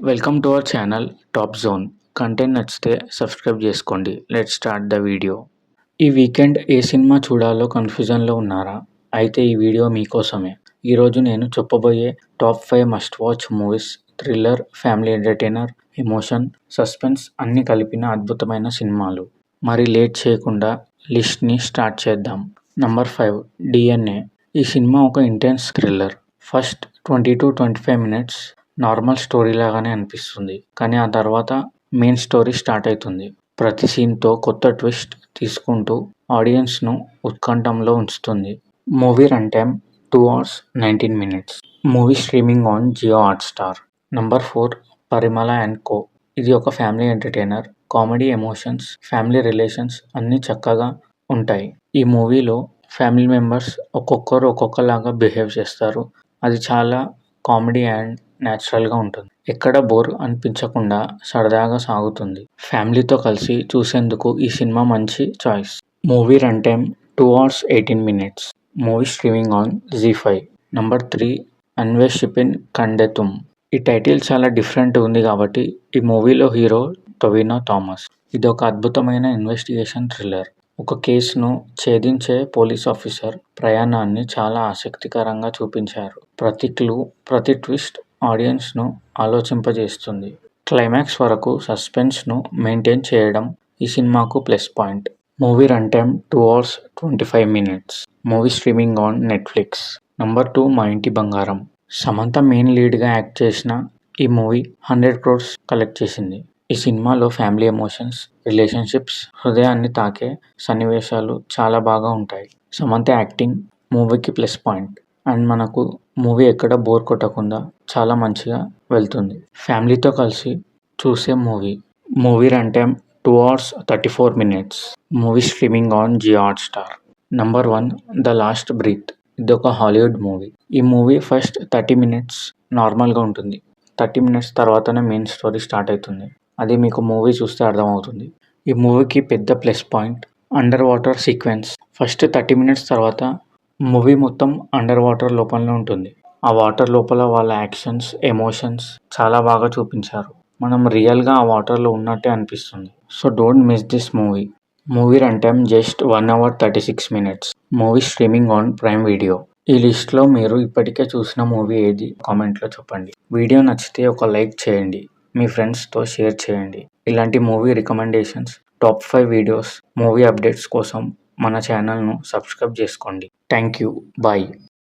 Welcome to our channel top zone. Content నచ్చితే subscribe చేసుకోండి. Let start the video. ఈ weekend ఏ cinema చూడాలో కన్ఫ్యూజన్లో ఉన్నారా? అయితే ఈ వీడియో మీకోసమే. ఈరోజు నేను చెప్పబోయే top 5 must watch movies thriller, family entertainer, emotion, suspense అన్ని కలిపిన అద్భుతమైన సినిమాలు. మరి లేట్ చేయకుండా లిస్ట్ని స్టార్ట్ చేద్దాం. Number 5 DNA. ఈ సినిమా ఒక intense thriller. First 20-25 minutes normal story లాగానే అనిపిస్తుంది, కానీ ఆ తర్వాత మెయిన్ స్టోరీ స్టార్ట్ అవుతుంది. ప్రతి సీన్తో కొత్త ట్విస్ట్ తీసుకుంటూ ఆడియన్స్ను ఉత్కంఠంలో ఉంచుతుంది. Movie run time 2 hours 19 minutes. Movie streaming on Jio Hotstar. Number 4 Parimala and co. ఇది ఒక family entertainer. Comedy, emotions, family relations అన్నీ చక్కగా ఉంటాయి. ఈ మూవీలో ఫ్యామిలీ మెంబర్స్ ఒక్కొక్కరు ఒక్కొక్కలాగా బిహేవ్ చేస్తారు. అది చాలా కామెడీ అండ్ న్యాచురల్గా ఉంటుంది. ఎక్కడ బోర్ అనిపించకుండా సరదాగా సాగుతుంది. ఫ్యామిలీతో కలిసి చూసేందుకు ఈ సినిమా మంచి choice. Movie run time 2 hours 18 minutes. Movie streaming on Zee5. Number 3 Anweshippin Kandethum. ఈ టైటిల్ చాలా డిఫరెంట్ ఉంది కాబట్టి ఈ మూవీలో హీరో టొవినో థామస్. ఇది ఒక అద్భుతమైన ఇన్వెస్టిగేషన్ థ్రిల్లర్. ఒక కేసును ఛేదించే పోలీస్ ఆఫీసర్ ప్రయాణాన్ని చాలా ఆసక్తికరంగా చూపించారు. ప్రతి క్లూ, ప్రతి ట్విస్ట్ ఆడియన్స్ను ఆలోచింపజేస్తుంది. క్లైమాక్స్ వరకు సస్పెన్స్ను మెయింటైన్ చేయడం ఈ సినిమాకు plus point. Movie run time 2 hours 25 minutes. Movie streaming on Netflix. Number 2 మా ఇంటి బంగారం. సమంత మెయిన్ లీడ్గా యాక్ట్ చేసిన ఈ మూవీ 100 crores కలెక్ట్ చేసింది. ఈ సినిమాలో ఫ్యామిలీ ఎమోషన్స్, రిలేషన్షిప్స్, హృదయాన్ని తాకే సన్నివేశాలు చాలా బాగా ఉంటాయి. సమంత యాక్టింగ్ మూవీకి ప్లస్ పాయింట్. అండ్ మనకు మూవీ ఎక్కడ బోర్ కొట్టకుండా చాలా మంచిగా వెళ్తుంది. ఫ్యామిలీతో కలిసి చూసే movie. Movie run time 2 hours 34 minutes. Movie streaming on Jio Hotstar. Number 1 the last breath. ఇది ఒక హాలీవుడ్ మూవీ. ఈ మూవీ ఫస్ట్ 30 minutes నార్మల్గా ఉంటుంది. 30 minutes తర్వాతనే మెయిన్ స్టోరీ స్టార్ట్ అవుతుంది. అది మీకు మూవీ చూస్తే అర్థమవుతుంది. ఈ మూవీకి పెద్ద plus point under water sequence. First 30 minutes తర్వాత మూవీ మొత్తం అండర్ వాటర్ లోపలనే ఉంటుంది. ఆ వాటర్ లోపల వాళ్ళ యాక్షన్స్, ఎమోషన్స్ చాలా బాగా చూపించారు. మనం రియల్గా ఆ వాటర్లో ఉన్నట్టే అనిపిస్తుంది. So don't miss this movie. Movie run time just 1 hour 36 minutes. Movie streaming on prime video. ఈ లిస్ట్లో మీరు ఇప్పటికే చూసిన మూవీ ఏది కామెంట్లో చెప్పండి. వీడియో నచ్చితే ఒక లైక్ చేయండి. మీ ఫ్రెండ్స్తో షేర్ చేయండి. ఇలాంటి movie recommendations, top 5 videos, movie updates కోసం మన ఛానల్ను సబ్స్క్రైబ్ చేసుకోండి. Thank you. బాయ్.